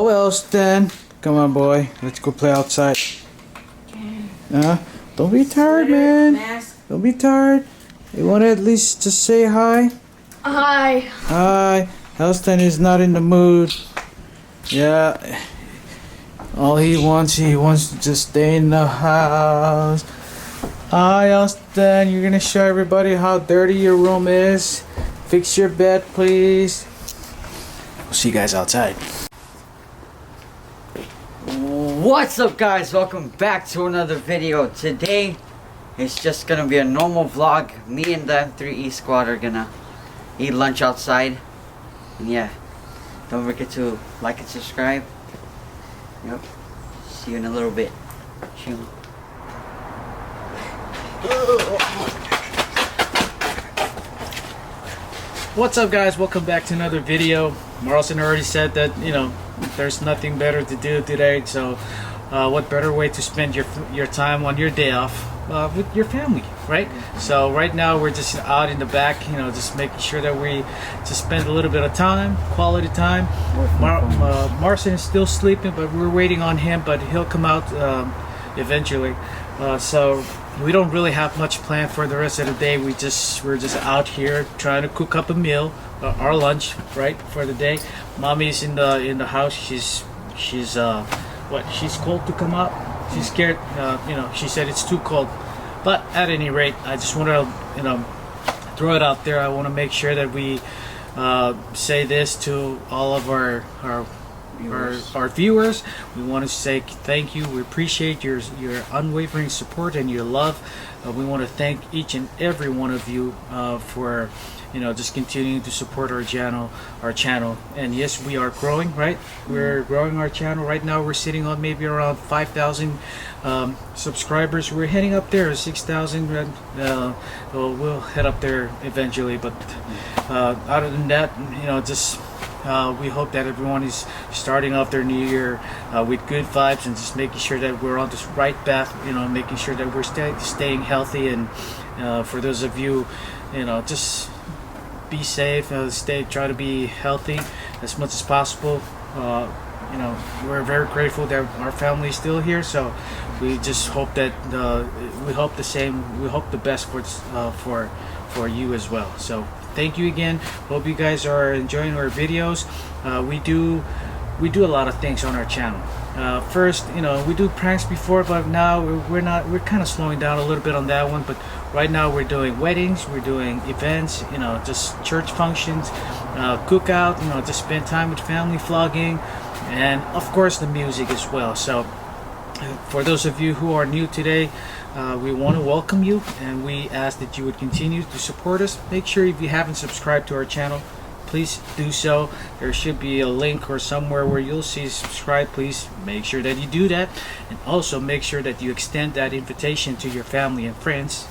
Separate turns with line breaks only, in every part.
Go, Elston. Come on, boy. Let's go play outside. Don't be tired, man. Don't be tired. You want to at least just say hi?
Hi.
Hi. Elston is not in the mood. Yeah. All he wants to just stay in the house. Hi, Elston. You're gonna show everybody how dirty your room is. Fix your bed, please. We'll see you guys outside.
What's up, guys? Welcome back to another video. Today it's just gonna be a normal vlog. Me and the M3E squad are gonna eat lunch outside. And yeah, don't forget to like and subscribe. Yep. See you in a little bit. Chill.
What's up, guys? Welcome back to another video. Marlson already said that, you know, there's nothing better to do today, so what better way to spend your time on your day off with your family, right? So right now we're just out in the back, you know, just making sure that we just spend a little bit of time, quality time. Marlson is still sleeping, but we're waiting on him, but he'll come out eventually. So we don't really have much planned for the rest of the day. We're just out here trying to cook up a meal, our lunch, right, for the day. Mommy's in the house. She's cold to come out. She's scared. You know, she said it's too cold. But at any rate, I just want to, you know, throw it out there. I want to make sure that we say this to all of our viewers. We want to say thank you. We appreciate your unwavering support and your love. We want to thank each and every one of you for, you know, just continuing to support our channel. And yes, we are growing, right? We're growing our channel. Right now we're sitting on maybe around 5,000 subscribers. We're heading up there, 6,000. We'll head up there eventually, but other than that, you know, just we hope that everyone is starting off their new year with good vibes and just making sure that we're on this right path, you know, making sure that we're staying healthy. And for those of you, you know, just be safe, try to be healthy as much as possible. You know, we're very grateful that our family is still here, so we just hope that we hope the best for you as well. So thank you again. Hope you guys are enjoying our videos. We do a lot of things on our channel. First, you know, we do pranks before, but now we're kind of slowing down a little bit on that one. But right now we're doing weddings, we're doing events, you know, just church functions, cookout, you know, just spend time with family, vlogging, and of course the music as well. So for those of you who are new today, we want to welcome you, and we ask that you would continue to support us. Make sure, if you haven't subscribed to our channel, please do so. There should be a link or somewhere where you'll see subscribe. Please make sure that you do that, and also make sure that you extend that invitation to your family and friends,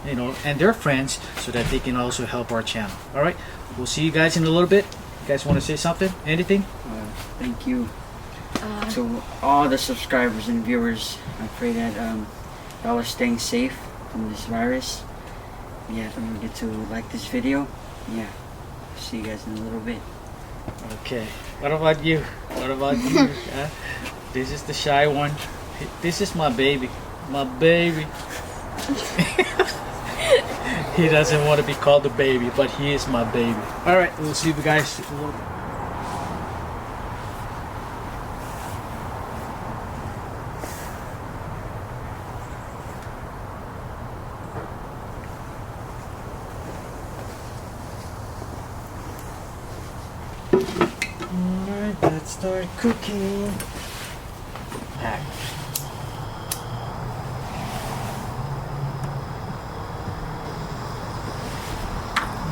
you know, and their friends, so that they can also help our channel. All right, we'll see you guys in a little bit. You guys want to say something? Anything?
Thank you to all the subscribers and viewers. I pray that y'all are staying safe from this virus. Yeah, don't forget to like this video. Yeah, see you guys in a little bit.
Okay, what about you? What about you? This is the shy one. This is my baby. My baby. He doesn't want to be called a baby, but he is my baby. Alright, we'll see you guys in a little bit. Alright, let's start cooking. Pack.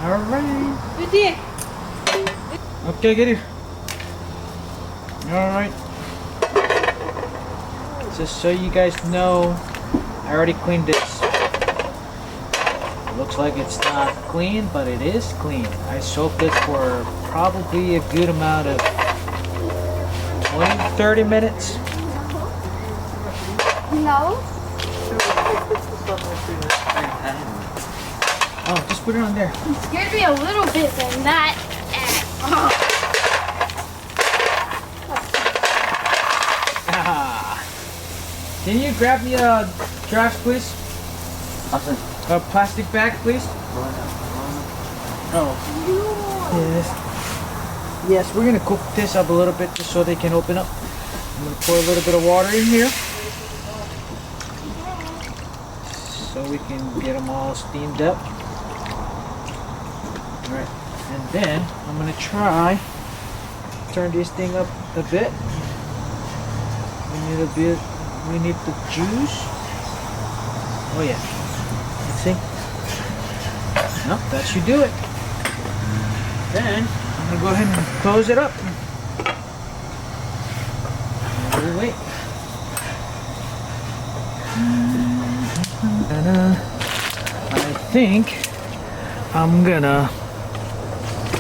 Alright. Okay, get here. Alright. Just so you guys know, I already cleaned this. It looks like it's not clean, but it is clean. I soaked it for probably a good amount of 20-30 minutes.
No.
Oh, just put it on there.
You scared me a little bit than that.
Can you grab me a trash, please?
Awesome.
A plastic bag, please. Oh. Yes. Yes, we're gonna cook this up a little bit just so they can open up. I'm gonna pour a little bit of water in here so we can get them all steamed up. Alright, and then I'm gonna try turn this thing up a bit. We need the juice. Oh yeah. Let's see. Nope, that should do it. Then I'm gonna go ahead and close it up. We'll wait. And I think I'm gonna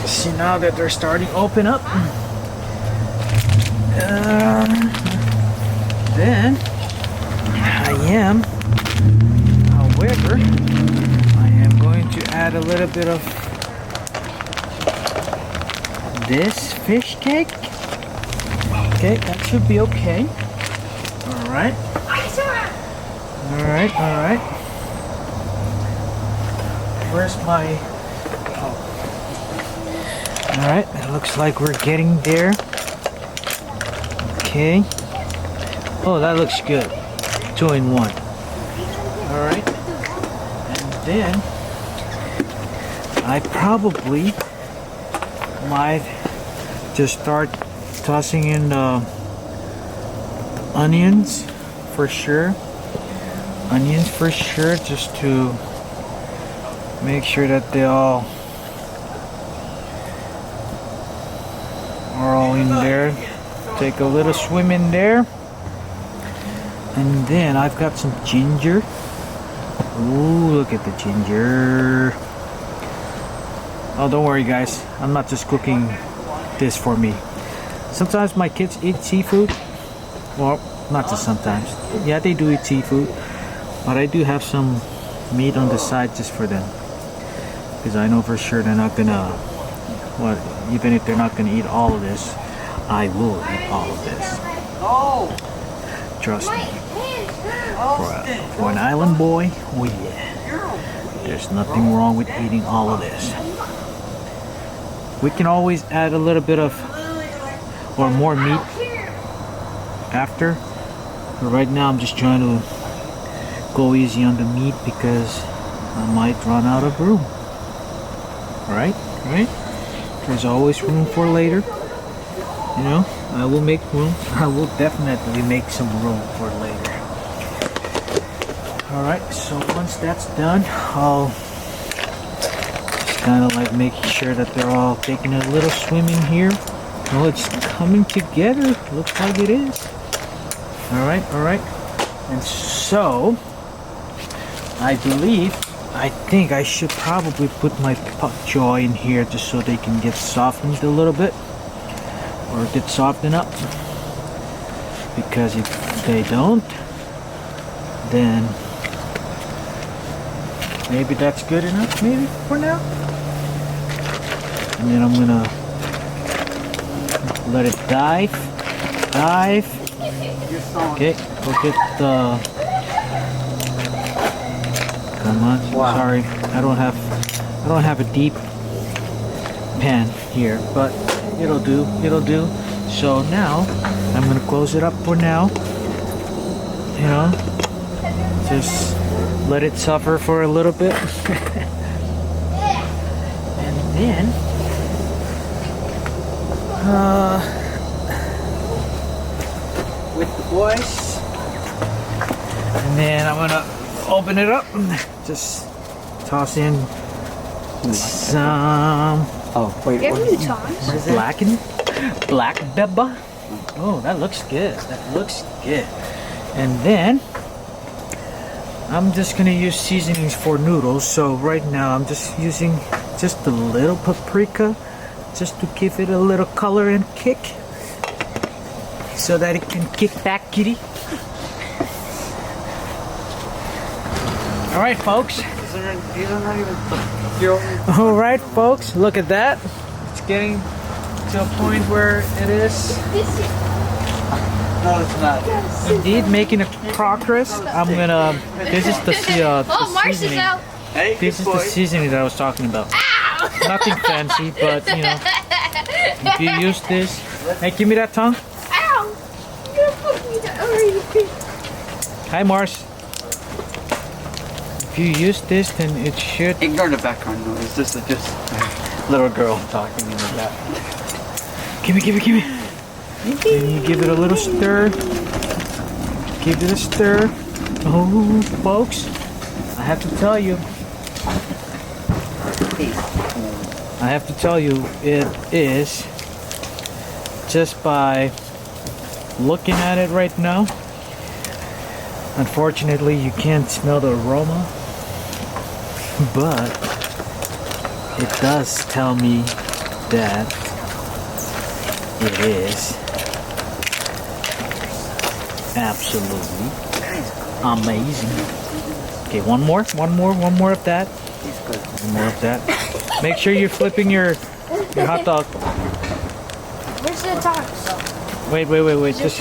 see now that they're starting to open up. Then however, I am going to add a little bit of this fish cake. Okay, that should be okay. Alright. Alright. Where's my... Oh. Alright, it looks like we're getting there. Okay. Oh, that looks good. 2 in 1. Alright. And then I probably might just start tossing in the onions for sure. Onions for sure, just to make sure that they all are all in there. Take a little swim in there. And then I've got some ginger. Ooh, look at the ginger. Oh, don't worry guys, I'm not just cooking this for me. Sometimes my kids eat seafood. Well, not just sometimes. Yeah, they do eat seafood. But I do have some meat on the side just for them. Because I know for sure they're not gonna... Well, even if they're not gonna eat all of this, I will eat all of this. Trust me. For an island boy, oh yeah. There's nothing wrong with eating all of this. We can always add a little bit of or more meat after. But right now I'm just trying to go easy on the meat because I might run out of room. Right? There's always room for later. You know, I will make room. I will definitely make some room for later. Alright, so once that's done, I'll just kind of like making sure that they're all taking a little swim in here. Oh, it's coming together. Looks like it is. Alright. And so, I think I should probably put my pak choy in here just so they can get softened a little bit. Or get softened up. Because if they don't, then maybe that's good enough, maybe, for now. And then I'm gonna let it dive. Okay, look at the... Come on,
Wow.
Sorry, I don't have a deep pan here, but it'll do. So now, I'm gonna close it up for now. You know, just let it suffer for a little bit. And then with the boys, and then I'm gonna open it up and just toss in some
wait,
Give
what
me
is
the tongs.
what is that?
black pepper. Oh, that looks good. And then I'm just gonna use seasonings for noodles. So right now I'm just using just a little paprika, just to give it a little color and kick, so that it can kick back, kitty. All right, folks.
These are not even...
All right, folks. Look at that. It's getting to a point where it is
No, it's not.
Indeed, making a progress. I'm gonna. This is the
Oh, Mars is
seasoning.
out.
Hey,
This is the seasoning that I was talking about.
Ow!
Nothing fancy, but you know, if you use this. Hey, give me that tongue.
Ow! You're gonna put me down.
Hi, Mars. If you use this, then it should.
Ignore the background noise. This is just a little girl talking in the back.
Give me. And you give it a little stir. Give it a stir. Oh, folks, I have to tell you. It is just by looking at it right now. Unfortunately, you can't smell the aroma, but it does tell me that it is absolutely amazing. Okay, one more of that. One more of that. Make sure you're flipping your hot dog.
Where's the tops?
Wait. Just.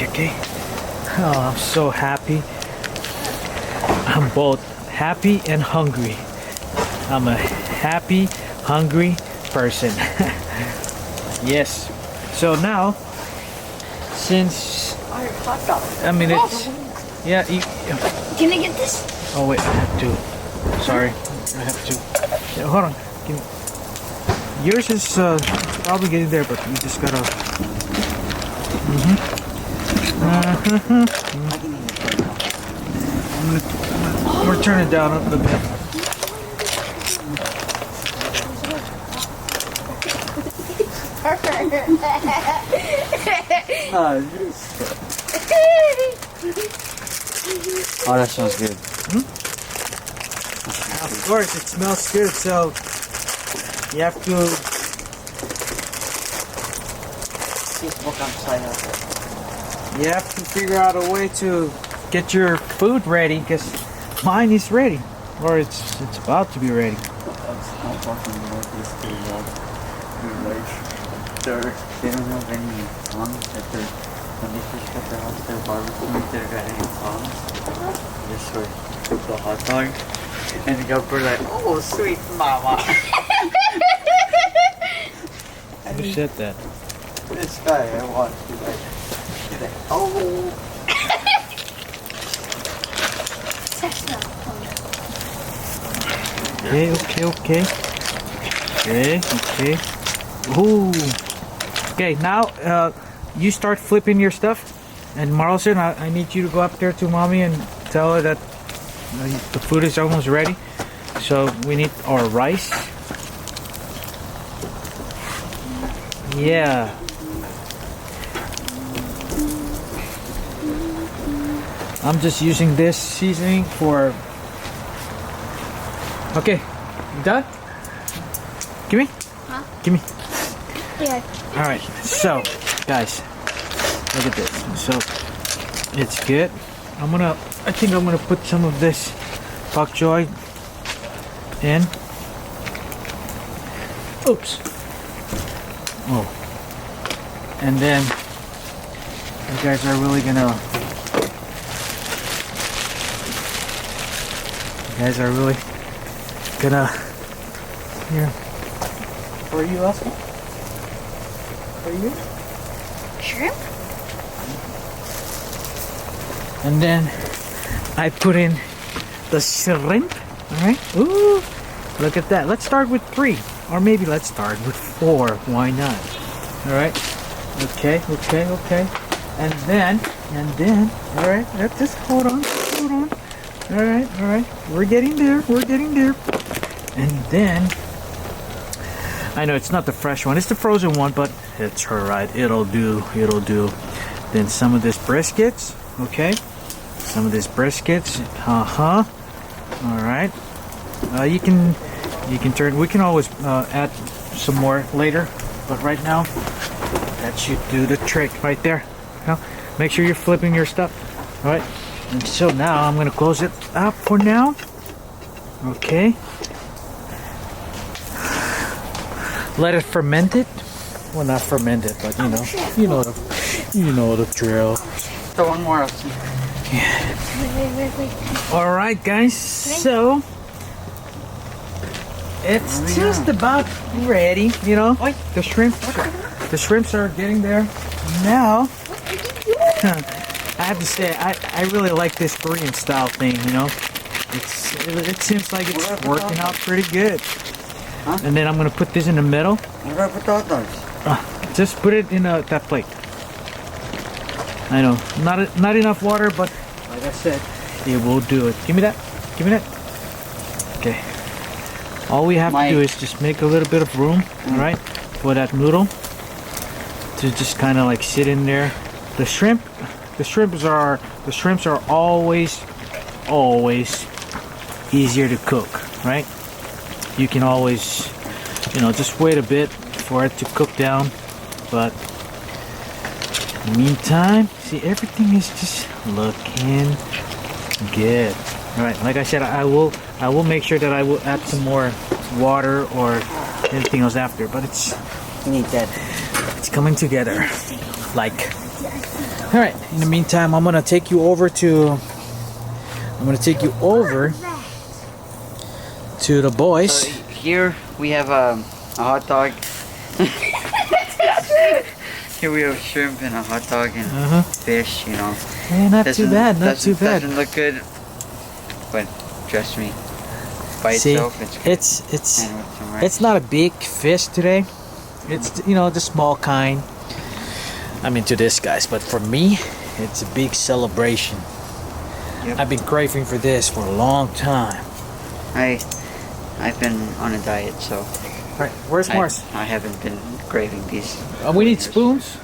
Okay. Oh, I'm so happy. I'm both happy and hungry. I'm a happy, hungry person. Yes. So now, since I mean it's yeah.
Can I get this?
Oh wait, I have to. Sorry, I have to. Yeah, hold on. Give me. Yours is probably getting there, but you just gotta. I'm gonna turn it down a bit.
Oh, that smells good.
Of course, it smells good, so you have to. You have to figure out a way to get your food ready, because mine is ready, or it's about to be ready.
They don't have any songs that when they first got their house, their barbecue, they got any songs. Just for the hot dog. And the girl like, oh, sweet mama.
Who said that?
This guy, I want to like, oh.
Okay. Ooh. Okay, now you start flipping your stuff, and Marlson, I need you to go up there to mommy and tell her that the food is almost ready. So we need our rice. Yeah. I'm just using this seasoning for. Okay, you done? Give me.
Huh?
Give me.
Yeah.
All right. So, guys, look at this. So, it's good. I think I'm gonna put some of this bok choy in. Oops. Oh. And then you guys are really gonna. Here. What are you asking? For you?
Shrimp?
And then I put in the shrimp. Alright? Ooh! Look at that. Let's start with 3. Or maybe let's start with 4. Why not? Alright? Okay. And then, alright, just hold on. Alright. We're getting there. And then, I know it's not the fresh one, it's the frozen one, but it's alright. It'll do. Then some of this briskets, okay? Alright. You can turn, we can always add some more later, but right now, that should do the trick right there. Now, make sure you're flipping your stuff. Alright. And so now I'm gonna close it up for now. Okay. let it ferment it. Well, not ferment it, but you know the drill.
So one more.
Wait.
All right, guys. So it's just about ready. You know, the shrimps are getting there now. I have to say, I really like this Korean style thing. You know, it seems like it's working out pretty good.
Huh?
And then I'm gonna put this in the middle.
What about the hot dogs?
Just put it in that plate. I know, not enough water, but like I said, it will do it. Give me that. Give me that. Okay. All we have to do is just make a little bit of room, all right, for that noodle to just kind of like sit in there. The shrimps are always easier to cook, right? You can always, just wait a bit for it to cook down, but in the meantime, see, everything is just looking good. All right, like I said, I will make sure that I will add some more water or anything else after, but it's coming together. Like, all right. In the meantime, I'm gonna take you over to the boys.
So here we have a hot dog. Here we have shrimp and a hot dog and fish,
Yeah, not too bad.
Doesn't look good, but trust me, by
See,
itself it's good. And with some rice.
it's not a big fish today. It's the small kind. I mean, to this guys, but for me, it's a big celebration.
Yep.
I've been craving for this for a long time.
I've been on a diet, so
All right, where's Mars?
I haven't been craving these.
We need spoons.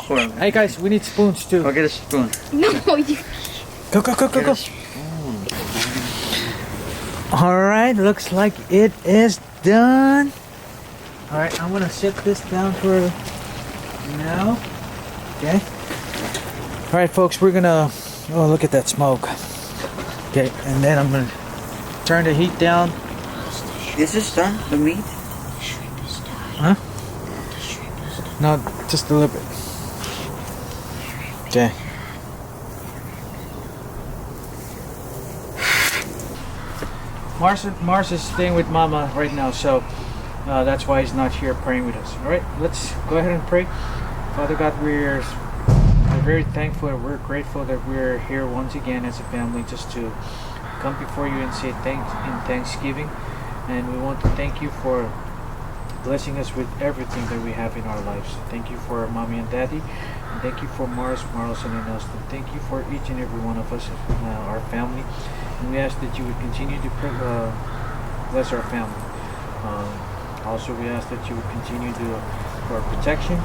Hey guys, we need spoons too.
Go get a spoon.
No, you.
Go.
Get
Go.
a spoon.
All right, looks like it is done. All right, I'm gonna set this down for now. Okay. All right, folks, we're gonna. Oh, look at that smoke. Okay, and then I'm gonna turn the heat down.
Is this done? The meat?
Huh? No, just a little bit. Okay. Mars is staying with Mama right now, so that's why he's not here praying with us. All right, let's go ahead and pray. Father God, we're very thankful and we're grateful that we're here once again as a family just to come before you and say thanks in thanksgiving. And we want to thank you for blessing us with everything that we have in our lives. Thank you for Mommy and Daddy. And thank you for Mars, Marlson, and Elston. Thank you for each and every one of us, our family. And we ask that you would continue to bless our family. Also, we ask that you would continue for our protection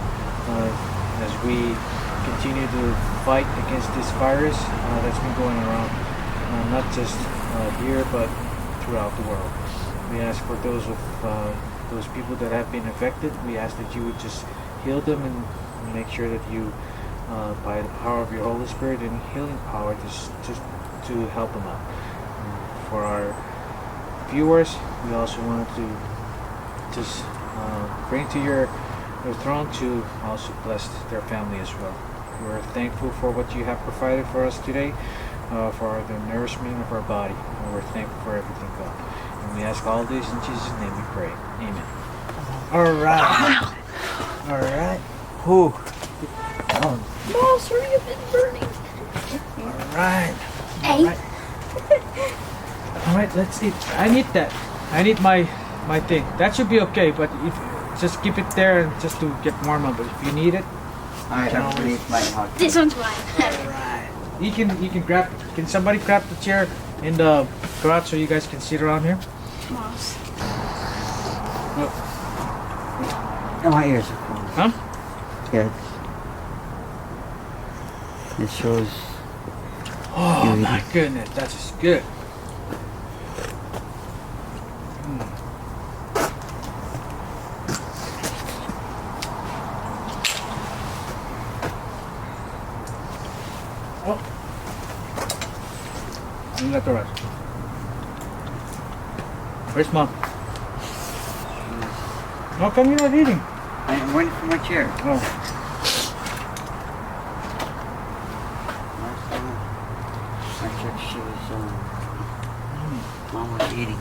as we continue to fight against this virus that's been going around, not just here, but throughout the world. We ask for those people that have been affected. We ask that you would just heal them and make sure that you, by the power of your Holy Spirit and healing power, just to help them out. For our viewers, we also wanted to just bring to your throne to also bless their family as well. We're thankful for what you have provided for us today, for the nourishment of our body. And we're thankful for everything, God. And we ask all this in Jesus' name we pray. Amen. All right. All right. Whew.
No, sorry, I've been burning.
All right.
Hey.
All right. All right, let's see. I need that. I need my thing. That should be okay, but if just keep it there and just to get warm up. But if you need it,
I have to eat my hot dog.
This one's mine.
alright. You can grab. Can somebody grab the chair in the garage so you guys can sit around here?
Mouse.
Oh, my ears are cold.
Huh?
Yeah. It shows.
Oh
You
my
eat
goodness, that is good. Oh. You got the rest. Where's Mom? How come you're not eating?
I'm waiting for my chair.
Oh.
I said she was, Mom was eating.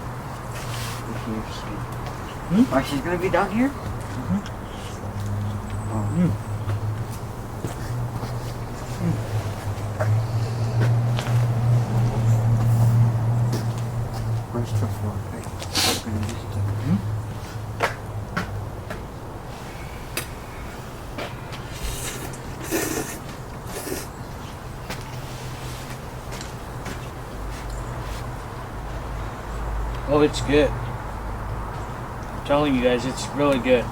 Oh, she's gonna be down here? Oh. Where's the fork? I'm gonna use it.
Oh, it's good. I'm telling you guys, it's really good.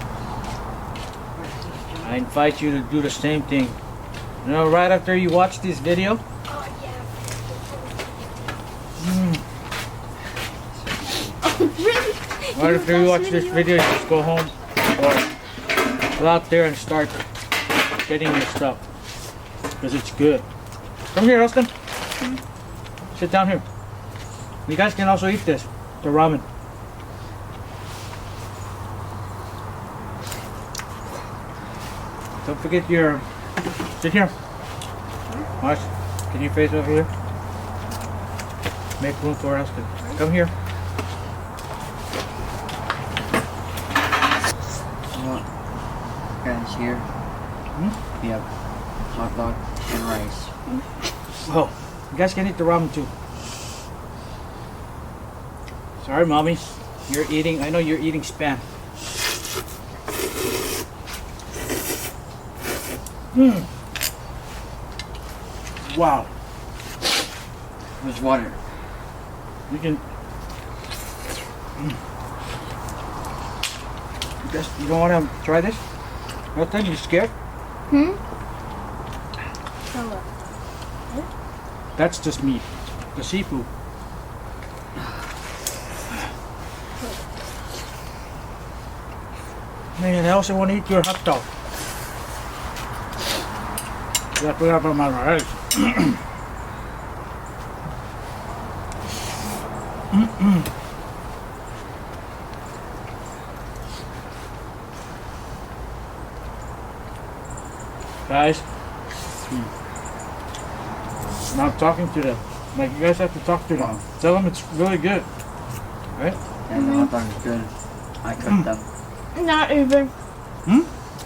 I invite you to do the same thing. You know, right after you watch this video,
Oh, yeah. Really?
right after you watch this video, you just go home or go out there and start getting your stuff. Because it's good. Come here, Austin. Sit down here. You guys can also eat this, the ramen. Don't forget your... Sit here. Marsh, can you face over here? Make room for Austin. Come here.
What? Guys, here we have hot dog and rice.
Oh, you guys can eat the ramen too. Sorry, mommy. You're eating. I know you're eating spam. Wow.
Where's water?
You can. You don't want to try this? Nothing? You scared? That's just meat. The seafood. Man, I also want to eat your hot dog. Yeah, I forgot about my rice. Guys, now I'm talking to them. Like, you guys have to talk to them. Tell them it's really good. Right?
And the hot dog is good. I cooked them.
Not even.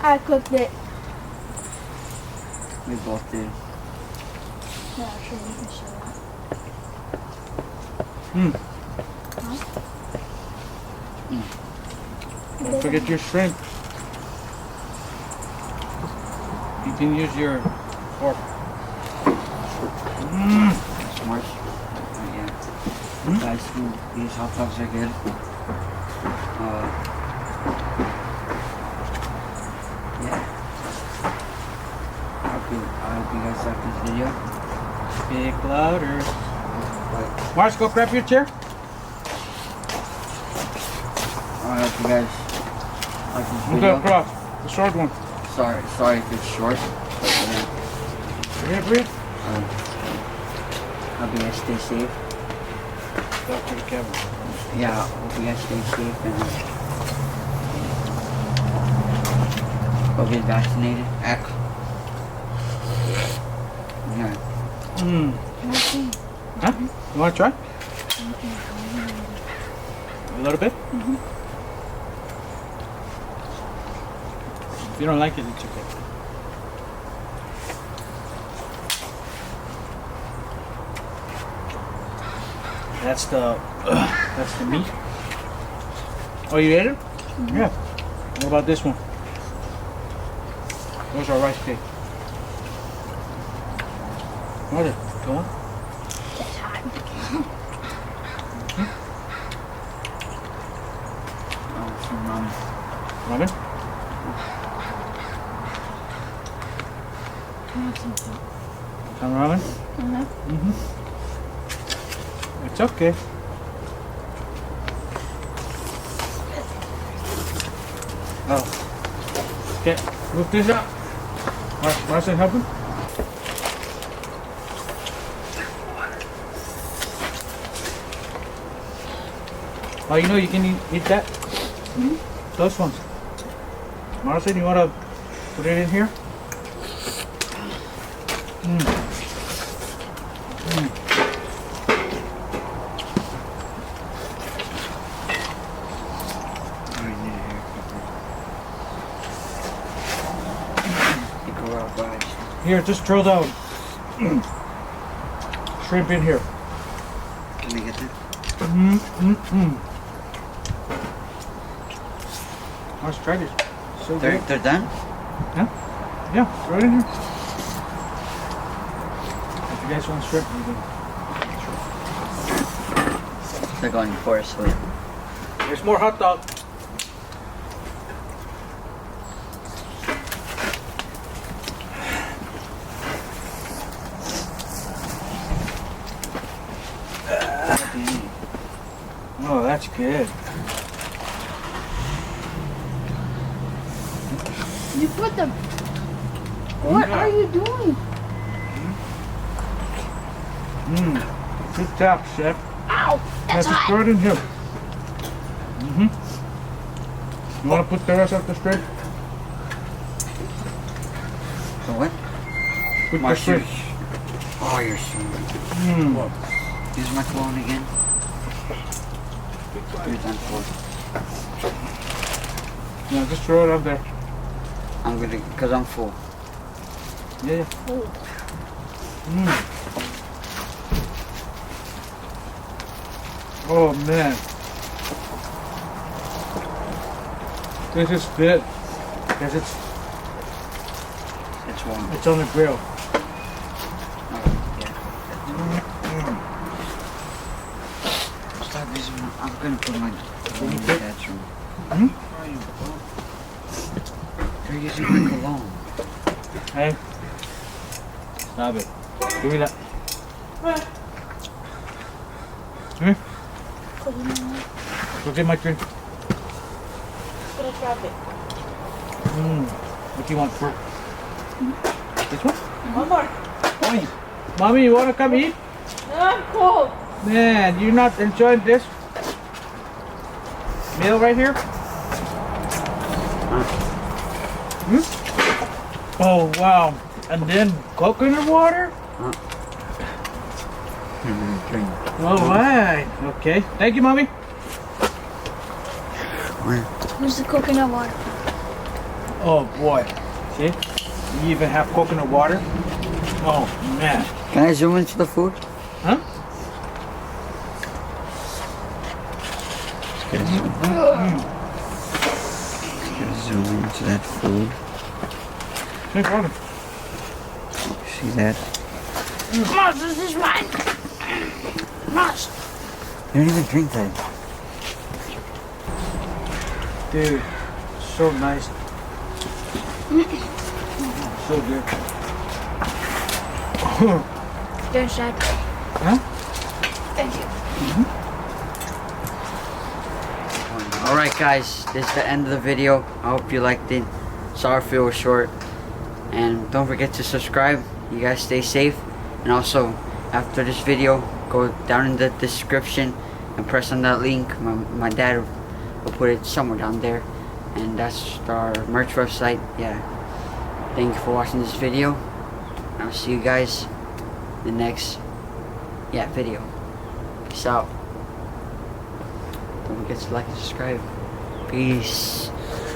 I cooked it.
We both did.
Yeah, sure, you can show that.
Don't forget your shrimp. You can use your fork.
Smart. Oh, yeah. Guys, these hot dogs are good. Yeah. I hope you guys like this video.
Speak louder.
But
Mars, go grab your chair.
I hope you guys like this
Look
video.
across. The short one.
Sorry if it's short. But,
Here, breathe.
hope you guys stay safe.
Talk to the camera.
Yeah, hope you guys stay safe and go get vaccinated. Yeah.
Huh? You want to try? A little bit? If you don't like it, it's okay. That's the meat. Oh, you ate it? Yeah. What about this one? Those are rice cake. What is it? Go on.
It's hot.
Some ramen.
Ramen? Some ramen? It's okay. Oh. Okay, move this up. Marcel, help him. Oh, you know you can eat that? Those ones. Marcin, you want to put it in here? Mm. Mm. Here, just throw the shrimp in here.
Can I get that?
Let's try this. So
They're
good.
done?
Yeah? Yeah, throw it in here. If you guys want shrimp, you can.
They're going for us. Wait.
There's more hot dog. Oh, that's good.
You put the. What are you doing?
Good job, chef.
Ow! That's
Just
hot.
throw it in here. You want to put the rest of the shrimp?
So what?
Put
My
the shrimp.
shoes. Oh, you're so good. Use my cologne again. You're done for.
Yeah, just throw it up there.
I'm gonna, cause I'm full.
Yeah.
Oh.
Oh man. This is good. Because
It's warm.
it's on the grill.
Oh, yeah. Stop using my, I'm gonna put my cologne in the bathroom. They're using my cologne.
Hey. Stop it. Give me that. Go get my drink.
Gonna grab it.
What do you want for? This one?
One more.
Mommy, you want to come eat?
No, I'm cold.
Man, you not enjoying this meal right here? Oh wow! And then coconut water? All right. Okay. Thank you, mommy.
Where's the coconut water?
Oh boy. See? You even have coconut water? Oh man.
Can I zoom into the food?
Huh?
Zoom into that food.
Drink water.
See that?
Moss, this is mine. Moss.
You don't even drink that.
Dude, so nice. So good.
There's that.
Huh?
Thank you.
Alright guys, this is the end of the video. I hope you liked it. Sorry if it was short. And don't forget to subscribe. You guys stay safe. And also, after this video, go down in the description and press on that link. My dad will put it somewhere down there. And that's our merch website. Yeah. Thank you for watching this video. I'll see you guys in the next video. Peace out. Don't forget to like and subscribe. Peace.